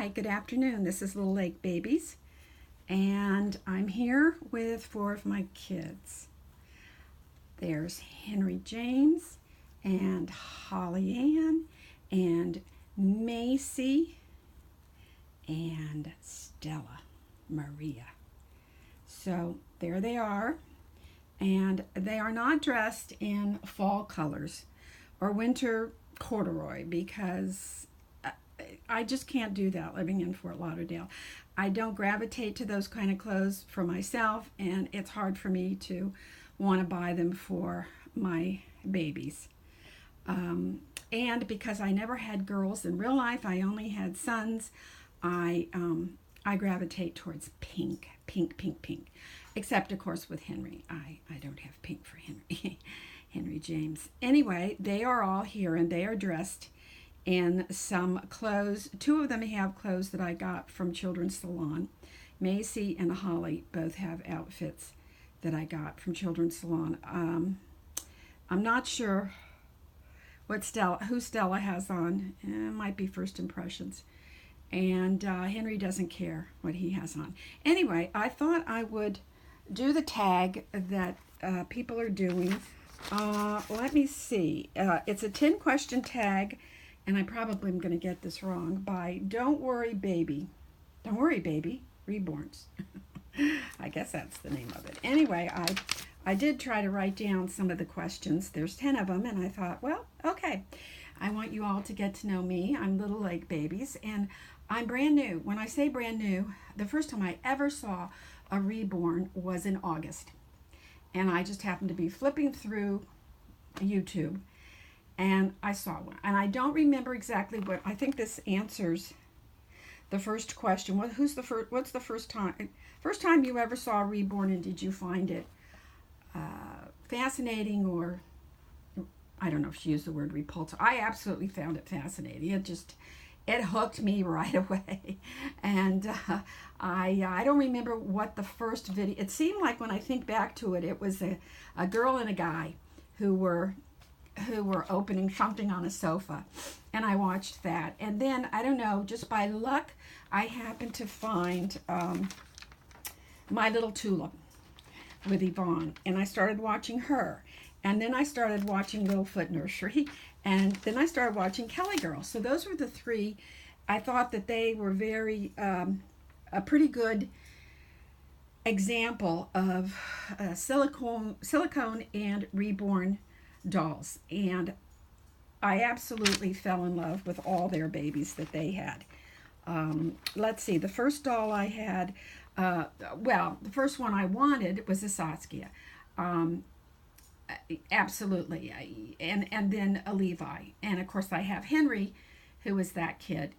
Hi, good afternoon. This is Little Lake Babies, and I'm here with four of my kids. There's Henry James, and Holly Ann, and Maci, and Stella Maria. So there they are, and they are not dressed in fall colors or winter corduroy because I just can't do that living in Fort Lauderdale. I don't gravitate to those kind of clothes for myself, and it's hard for me to want to buy them for my babies. And because I never had girls in real life, I only had sons. I gravitate towards pink, pink, pink, pink. Except, of course, with Henry. I don't have pink for Henry. Henry James. Anyway, they are all here, and they are dressed in some clothes. Two of them have clothes that I got from Children's Salon. Maci and Holly both have outfits that I got from Children's Salon. I'm not sure who Stella has on. It might be First Impressions. And Henry doesn't care what he has on. Anyway, I thought I would do the tag that people are doing. Let me see. It's a 10-question tag, and I probably am going to get this wrong, by Don't Worry Baby. Don't Worry Baby, Reborns. I guess that's the name of it. Anyway, I did try to write down some of the questions. There's 10 of them, and I thought, well, okay. I want you all to get to know me. I'm Little Lake Babies, and I'm brand new. When I say brand new, the first time I ever saw a Reborn was in August. And I just happened to be flipping through YouTube, and I saw one. And I don't remember exactly what. I think this answers the first question. What's the first time you ever saw a Reborn, and did you find it fascinating, or I don't know if she used the word repulsive. I absolutely found it fascinating. It hooked me right away. And I don't remember what the first video, it seemed like when I think back to it, it was a girl and a guy who were opening something on a sofa, and I watched that. And then, I don't know, just by luck, I happened to find My Little Tulip with Yvonne, and I started watching her. And then I started watching Littlefoot Nursery, and then I started watching Kelly Girl. So those were the three. I thought that they were a pretty good example of silicone and reborn dolls. And I absolutely fell in love with all their babies that they had. Let's see, the first doll I had, the first one I wanted was a Saskia. Absolutely. And then a Levi. And of course I have Henry, who was that kid.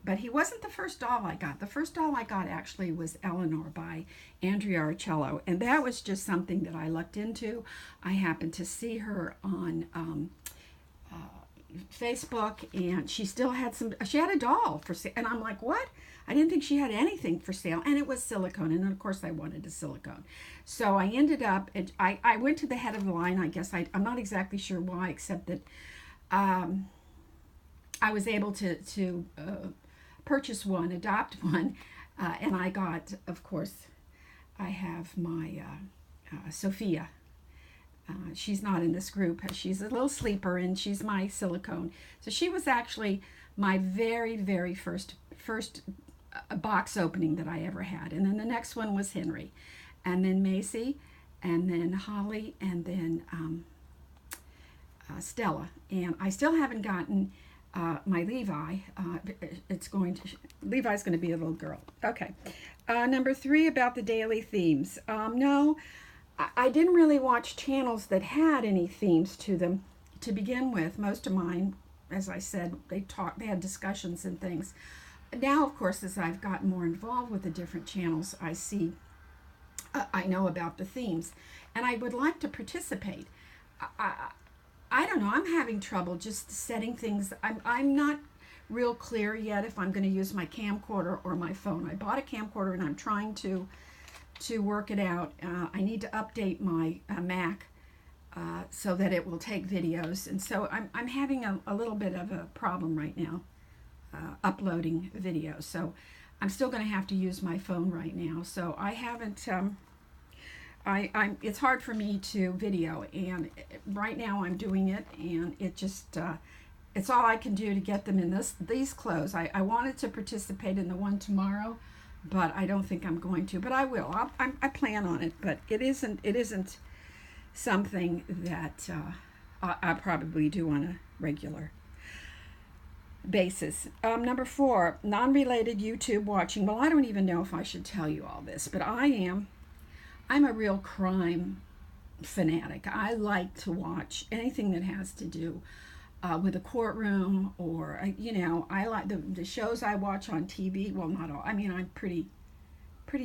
But he wasn't the first doll I got. The first doll I got actually was Eleanor by Andrea Arcello. And that was just something that I looked into. I happened to see her on Facebook, and she had a doll for sale. And I'm like, what? I didn't think she had anything for sale, and it was silicone, and of course I wanted a silicone. So I ended up, I went to the head of the line. I guess I'm not exactly sure why, except that I was able to purchase one, adopt one, and I got, of course, I have my Sophia. She's not in this group. She's a little sleeper, and she's my silicone. So she was actually my very, very first box opening that I ever had. And then the next one was Henry, and then Maci, and then Holly, and then Stella. And I still haven't gotten my Levi. Levi's going to be a little girl. Okay. Number 3, about the daily themes. No, I didn't really watch channels that had any themes to them to begin with. Most of mine, as I said, they had discussions and things. Now, of course, as I've gotten more involved with the different channels, I know about the themes, and I would like to participate. I don't know. I'm having trouble just setting things. I'm not real clear yet if I'm going to use my camcorder or my phone. I bought a camcorder, and I'm trying to work it out. I need to update my Mac so that it will take videos, and so I'm having a little bit of a problem right now. uploading videos. So I'm still going to have to use my phone right now. So I haven't, it's hard for me to video, and right now I'm doing it, and it just, it's all I can do to get them in these clothes. I wanted to participate in the one tomorrow, but I don't think I'm going to, but I will. I plan on it, but it isn't something that I probably do on a regular basis. Number 4, non-related YouTube watching. Well, I don't even know if I should tell you all this, but I'm a real crime fanatic. I like to watch anything that has to do with a courtroom, or I like the shows I watch on TV. Well, not all. I mean, I'm pretty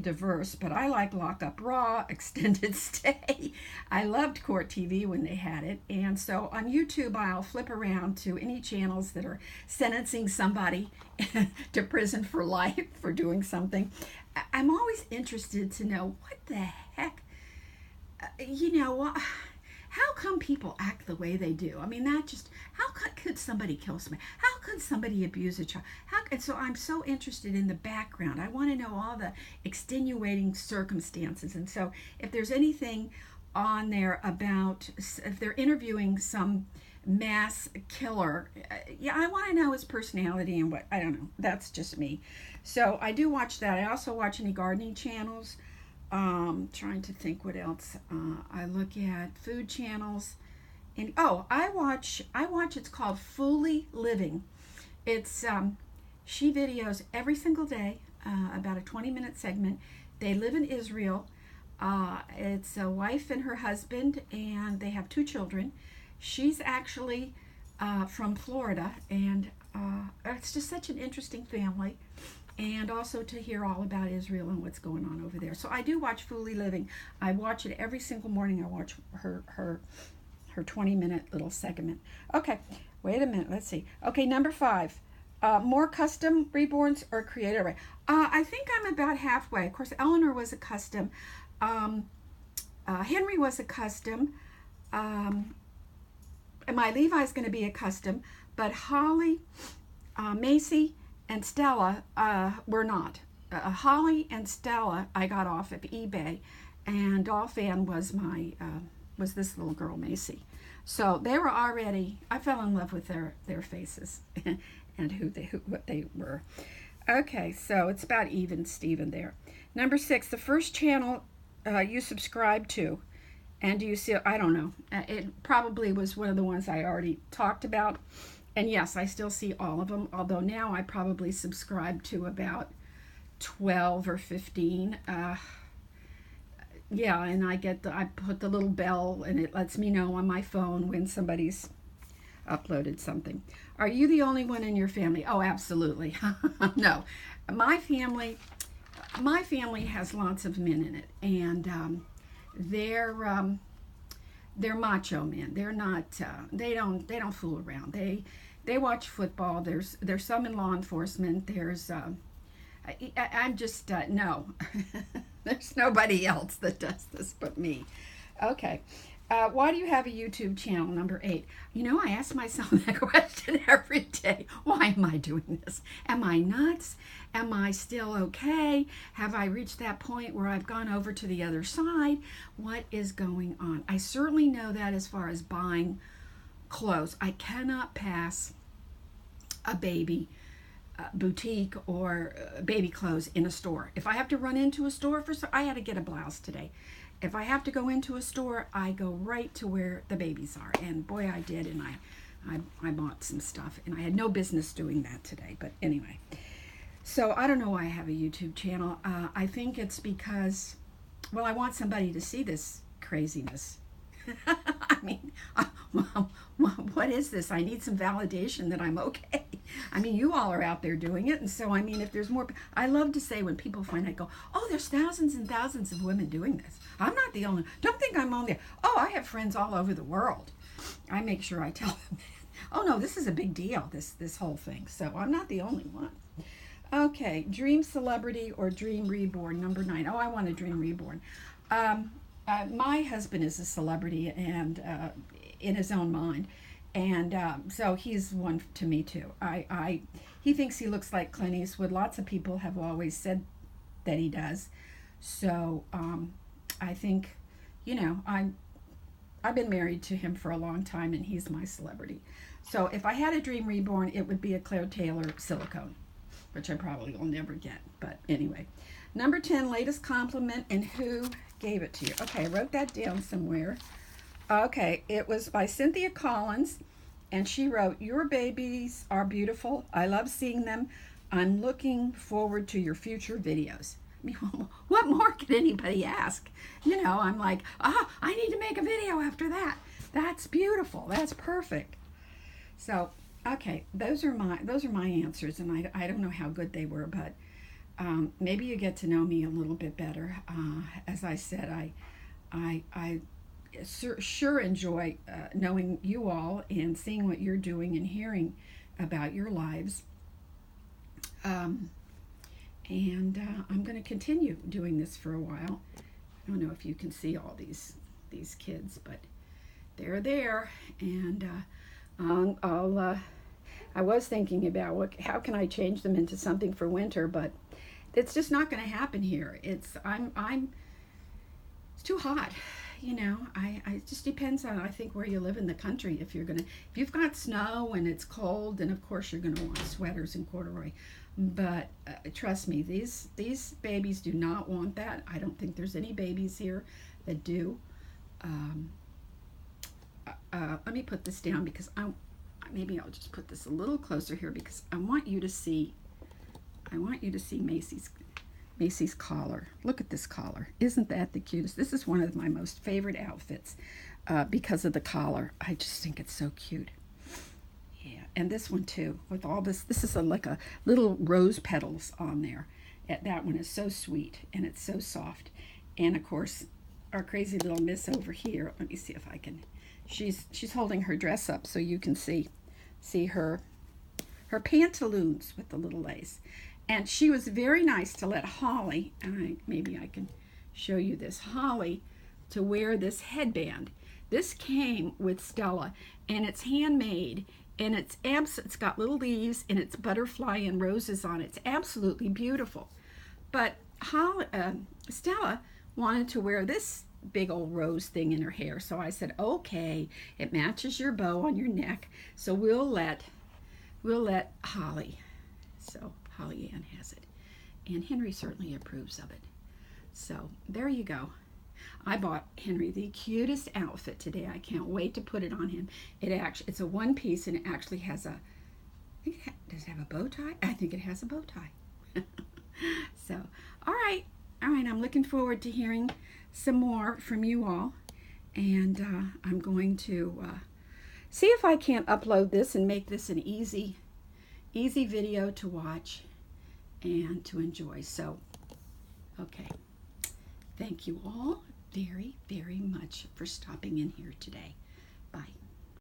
diverse, but I like Lock Up Raw, Extended Stay. I loved Court TV when they had it, and so on YouTube I'll flip around to any channels that are sentencing somebody to prison for life for doing something. I'm always interested to know what the heck, how come people act the way they do? I mean, how could somebody kill somebody? How could somebody abuse a child? And so I'm so interested in the background. I want to know all the extenuating circumstances. And so if there's anything on there about, if they're interviewing some mass killer, I want to know his personality and what, I don't know. That's just me. So I do watch that. I also watch any gardening channels. Trying to think what else. I look at food channels, and I watch. It's called Fully Living. It's she videos every single day, about a 20-minute segment. They live in Israel. It's a wife and her husband, and they have 2 children. She's actually from Florida, and it's just such an interesting family. And also to hear all about Israel and what's going on over there. So I do watch Fully Living. I watch it every single morning. I watch her 20-minute little segment. Okay, wait a minute. Let's see. Okay, number 5. More custom reborns or creator? I think I'm about halfway. Of course, Eleanor was a custom. Henry was a custom. And my Levi's going to be a custom. But Holly, Maci, and Stella were not. Holly and Stella I got off of eBay, and Dolphin was was this little girl, Maci. So they were already, I fell in love with their faces and what they were. Okay, so it's about even Steven there. Number 6, the first channel you subscribed to, and do you see, I don't know, it probably was one of the ones I already talked about. And yes, I still see all of them, although now I probably subscribe to about 12 or 15. Yeah, and I put the little bell, and it lets me know on my phone when somebody's uploaded something. Are you the only one in your family? Oh, absolutely. No, my family has lots of men in it, and they're macho men. They're not. They don't fool around. They watch football. There's some in law enforcement. I'm just no. There's nobody else that does this but me. Okay. Why do you have a YouTube channel? Number 8. I ask myself that question every day. Why am I doing this? Am I nuts? Am I still okay? Have I reached that point where I've gone over to the other side? What is going on? I certainly know that as far as buying clothes. I cannot pass a baby boutique or baby clothes in a store. If I have to run into a store I had to get a blouse today. If I have to go into a store, I go right to where the babies are. And boy, I did, and I bought some stuff, and I had no business doing that today. But anyway, so I don't know why I have a YouTube channel. I think it's because, well, I want somebody to see this craziness. I mean, what is this? I need some validation that I'm okay. I mean, you all are out there doing it, and so, I mean, if there's more, I love to say when people find out, go, oh, there's thousands and thousands of women doing this. I'm not the only, don't think I'm only, oh, I have friends all over the world. I make sure I tell them, oh, no, this is a big deal, this whole thing, so I'm not the only one. Okay, dream celebrity or dream reborn, number 9. Oh, I want a dream reborn. My husband is a celebrity, and in his own mind, And so he's one to me too. He thinks he looks like Clint Eastwood. Lots of people have always said that he does. So I think, you know, I've been married to him for a long time, and he's my celebrity. So if I had a dream reborn, it would be a Claire Taylor silicone, which I probably will never get. But anyway, number 10, latest compliment, and who gave it to you? Okay, I wrote that down somewhere. Okay, it was by Cynthia Collins, and she wrote, "Your babies are beautiful. I love seeing them. I'm looking forward to your future videos." I mean, what more could anybody ask? You know, I'm like, I need to make a video after that. That's beautiful. That's perfect. So, okay, those are my answers, and I don't know how good they were, but maybe you get to know me a little bit better. As I said, I sure enjoy knowing you all and seeing what you're doing and hearing about your lives. And I'm going to continue doing this for a while. I don't know if you can see all these kids, but they're there. And I was thinking about how can I change them into something for winter, but it's just not going to happen here. It's too hot. You know, it just depends on, I think, where you live in the country. If you've got snow and it's cold, then of course you're gonna want sweaters and corduroy. But trust me, these babies do not want that. I don't think there's any babies here that do. Let me put this down because maybe I'll just put this a little closer here because I want you to see Maci's collar. Look at this collar. Isn't that the cutest? This is one of my most favorite outfits because of the collar. I just think it's so cute. Yeah, and this one too, with all this. This is like a little rose petals on there. That one is so sweet, and it's so soft. And of course, our crazy little miss over here. Let me see if I can. She's holding her dress up so you can see her pantaloons with the little lace. And she was very nice to let Holly, maybe I can show you this, Holly, to wear this headband. This came with Stella, and it's handmade, and it's got little leaves, and it's butterfly and roses on it. It's absolutely beautiful. But Stella wanted to wear this big old rose thing in her hair, so I said, okay, it matches your bow on your neck, so we'll let Holly. So Holly Ann has it, and Henry certainly approves of it. So there you go. I bought Henry the cutest outfit today. I can't wait to put it on him. It's a one piece, and it actually has does it have a bow tie? I think it has a bow tie. So all right, I'm looking forward to hearing some more from you all, and I'm going to see if I can't upload this and make this an easy video to watch and to enjoy. So, okay. Thank you all very, very much for stopping in here today.